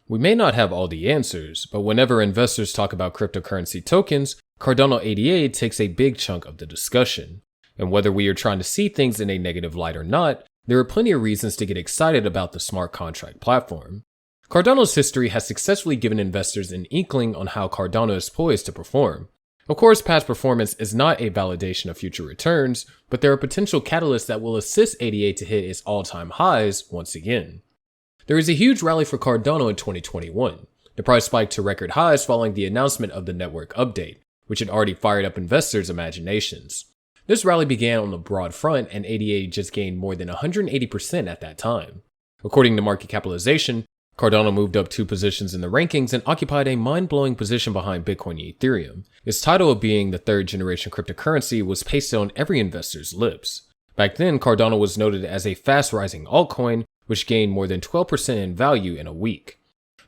We may not have all the answers, but whenever investors talk about cryptocurrency tokens, Cardano ADA takes a big chunk of the discussion. And whether we are trying to see things in a negative light or not, there are plenty of reasons to get excited about the smart contract platform. Cardano's history has successfully given investors an inkling on how Cardano is poised to perform. Of course, past performance is not a validation of future returns, but there are potential catalysts that will assist ADA to hit its all-time highs once again. There is a huge rally for Cardano in 2021. The price spiked to record highs following the announcement of the network update, which had already fired up investors' imaginations. This rally began on a broad front, and ADA just gained more than 180% at that time. According to market capitalization, Cardano moved up 2 positions in the rankings and occupied a mind-blowing position behind Bitcoin and Ethereum. Its title of being the third-generation cryptocurrency was pasted on every investor's lips. Back then, Cardano was noted as a fast-rising altcoin, which gained more than 12% in value in a week.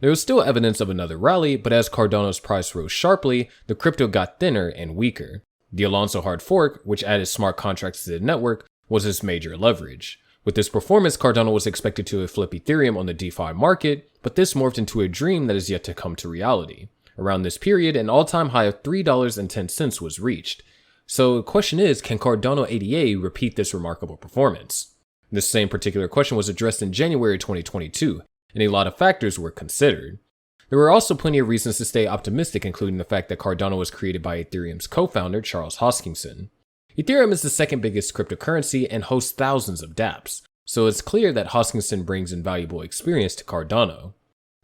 There was still evidence of another rally, but as Cardano's price rose sharply, the crypto got thinner and weaker. The Alonso hard fork, which added smart contracts to the network, was its major leverage. With this performance, Cardano was expected to flip Ethereum on the DeFi market, but this morphed into a dream that is yet to come to reality. Around this period, an all-time high of $3.10 was reached. So the question is, can Cardano ADA repeat this remarkable performance? This same particular question was addressed in January 2022, and a lot of factors were considered. There were also plenty of reasons to stay optimistic, including the fact that Cardano was created by Ethereum's co-founder, Charles Hoskinson. Ethereum is the second biggest cryptocurrency and hosts thousands of dApps, so it's clear that Hoskinson brings invaluable experience to Cardano.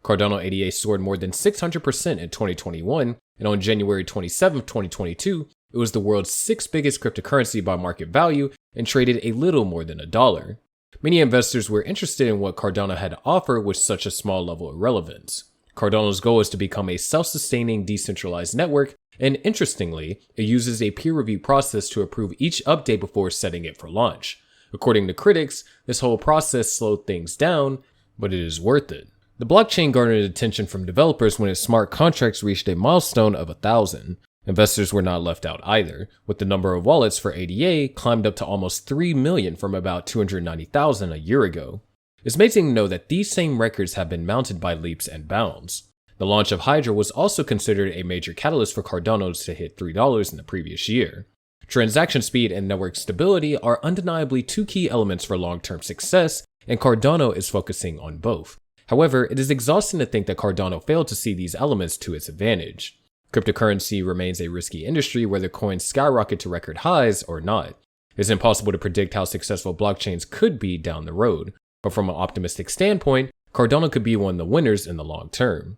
Cardano ADA soared more than 600% in 2021, and on January 27, 2022, it was the world's 6th biggest cryptocurrency by market value and traded a little more than $1. Many investors were interested in what Cardano had to offer with such a small level of relevance. Cardano's goal is to become a self-sustaining decentralized network, and interestingly, it uses a peer review process to approve each update before setting it for launch. According to critics, this whole process slowed things down, but it is worth it. The blockchain garnered attention from developers when its smart contracts reached a milestone of 1,000. Investors were not left out either, with the number of wallets for ADA climbed up to almost 3 million from about 290,000 a year ago. It's amazing to know that these same records have been mounted by leaps and bounds. The launch of Hydra was also considered a major catalyst for Cardano to hit $3 in the previous year. Transaction speed and network stability are undeniably 2 key elements for long-term success, and Cardano is focusing on both. However, it is exhausting to think that Cardano failed to see these elements to its advantage. Cryptocurrency remains a risky industry whether coins skyrocket to record highs or not. It's impossible to predict how successful blockchains could be down the road, but from an optimistic standpoint, Cardano could be one of the winners in the long term.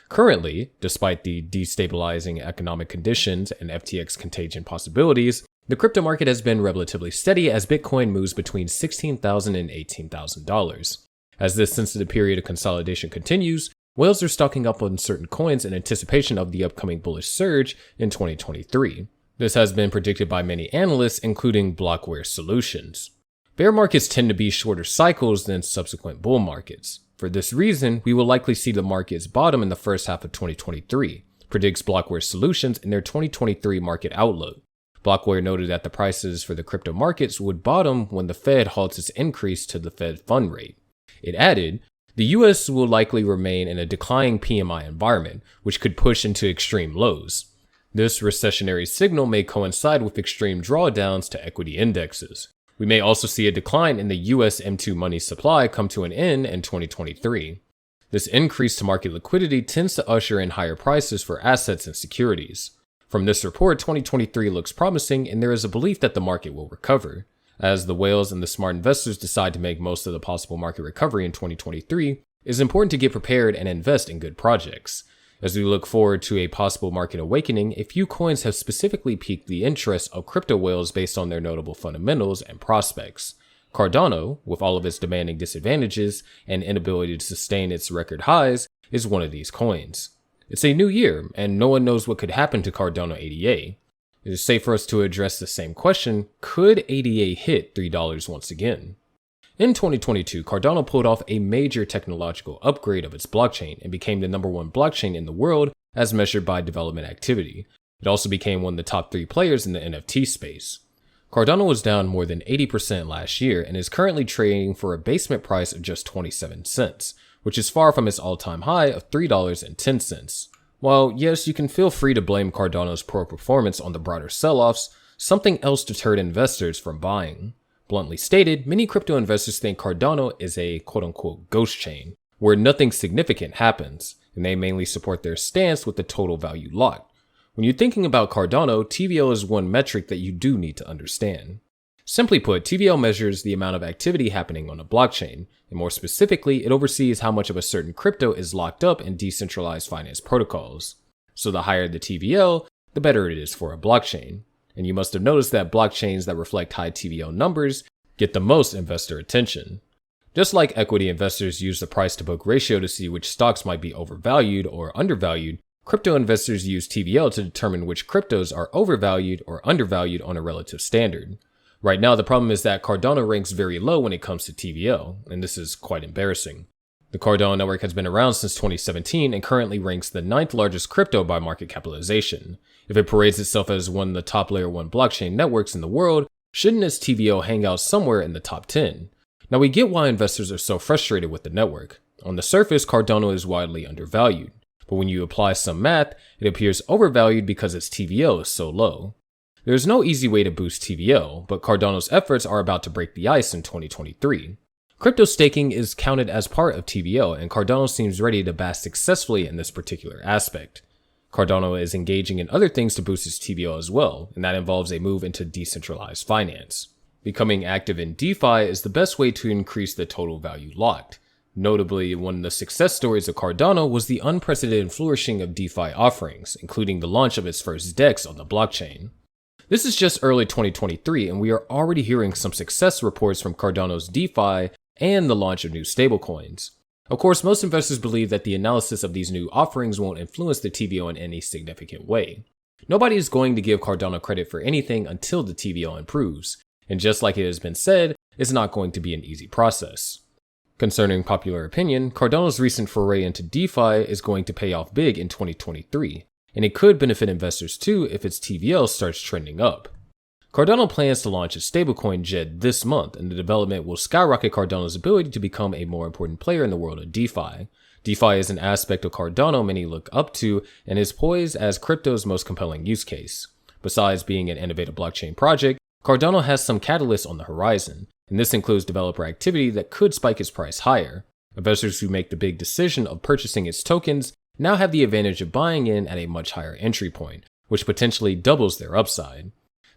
Currently, despite the destabilizing economic conditions and FTX contagion possibilities, the crypto market has been relatively steady as Bitcoin moves between $16,000 and $18,000. As this sensitive period of consolidation continues, whales are stocking up on certain coins in anticipation of the upcoming bullish surge in 2023. This has been predicted by many analysts, including Blockware Solutions. Bear markets tend to be shorter cycles than subsequent bull markets. For this reason, we will likely see the market's bottom in the first half of 2023, predicts Blockware Solutions in their 2023 market outlook. Blockware noted that the prices for the crypto markets would bottom when the Fed halts its increase to the Fed fund rate. It added, the US will likely remain in a declining PMI environment, which could push into extreme lows. This recessionary signal may coincide with extreme drawdowns to equity indexes. We may also see a decline in the US M2 money supply come to an end in 2023. This increase to market liquidity tends to usher in higher prices for assets and securities. From this report, 2023 looks promising, and there is a belief that the market will recover. As the whales and the smart investors decide to make most of the possible market recovery in 2023, it is important to get prepared and invest in good projects. As we look forward to a possible market awakening, a few coins have specifically piqued the interest of crypto whales based on their notable fundamentals and prospects. Cardano, with all of its demanding disadvantages and inability to sustain its record highs, is one of these coins. It's a new year, and no one knows what could happen to Cardano ADA. It is safe for us to address the same question: could ADA hit $3 once again? In 2022, Cardano pulled off a major technological upgrade of its blockchain and became the #1 blockchain in the world as measured by development activity. It also became one of the top 3 players in the NFT space. Cardano was down more than 80% last year and is currently trading for a basement price of just 27 cents, which is far from its all-time high of $3.10. While yes, you can feel free to blame Cardano's poor performance on the broader sell-offs, something else deterred investors from buying. Bluntly stated, many crypto investors think Cardano is a quote-unquote ghost chain, where nothing significant happens, and they mainly support their stance with the total value locked. When you're thinking about Cardano, TVL is one metric that you do need to understand. Simply put, TVL measures the amount of activity happening on a blockchain, and more specifically, it oversees how much of a certain crypto is locked up in decentralized finance protocols. So the higher the TVL, the better it is for a blockchain. And you must have noticed that blockchains that reflect high TVL numbers get the most investor attention. Just like equity investors use the price to book ratio to see which stocks might be overvalued or undervalued, crypto investors use TVL to determine which cryptos are overvalued or undervalued on a relative standard. Right now, the problem is that Cardano ranks very low when it comes to TVL, and this is quite embarrassing. The Cardano network has been around since 2017 and currently ranks the 9th largest crypto by market capitalization. If it parades itself as one of the top layer 1 blockchain networks in the world, shouldn't its TVL hang out somewhere in the top 10? Now we get why investors are so frustrated with the network. On the surface, Cardano is widely undervalued, but when you apply some math, it appears overvalued because its TVL is so low. There is no easy way to boost TVL, but Cardano's efforts are about to break the ice in 2023. Crypto staking is counted as part of TVL, and Cardano seems ready to bask successfully in this particular aspect. Cardano is engaging in other things to boost its TVL as well, and that involves a move into decentralized finance. Becoming active in DeFi is the best way to increase the total value locked. Notably, one of the success stories of Cardano was the unprecedented flourishing of DeFi offerings, including the launch of its first DEX on the blockchain. This is just early 2023, and we are already hearing some success reports from Cardano's DeFi and the launch of new stablecoins. Of course, most investors believe that the analysis of these new offerings won't influence the TVL in any significant way. Nobody is going to give Cardano credit for anything until the TVL improves, and just like it has been said, it's not going to be an easy process. Concerning popular opinion, Cardano's recent foray into DeFi is going to pay off big in 2023, and it could benefit investors too if its TVL starts trending up. Cardano plans to launch its stablecoin JED this month, and the development will skyrocket Cardano's ability to become a more important player in the world of DeFi. DeFi is an aspect of Cardano many look up to and is poised as crypto's most compelling use case. Besides being an innovative blockchain project, Cardano has some catalysts on the horizon, and this includes developer activity that could spike its price higher. Investors who make the big decision of purchasing its tokens now have the advantage of buying in at a much higher entry point, which potentially doubles their upside.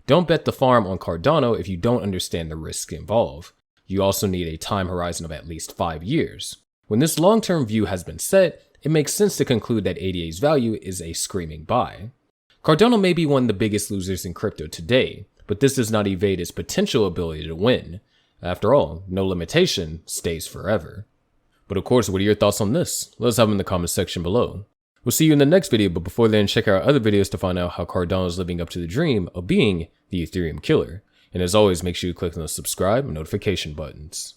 Don't bet the farm on Cardano if you don't understand the risks involved. You also need a time horizon of at least 5 years. When this long-term view has been set, it makes sense to conclude that ADA's value is a screaming buy. Cardano may be one of the biggest losers in crypto today, but this does not evade its potential ability to win. After all, no limitation stays forever. But of course, what are your thoughts on this? Let us have them in the comment section below. We'll see you in the next video, but before then, check out our other videos to find out how Cardano is living up to the dream of being the Ethereum killer. And as always, make sure you click on the subscribe and notification buttons.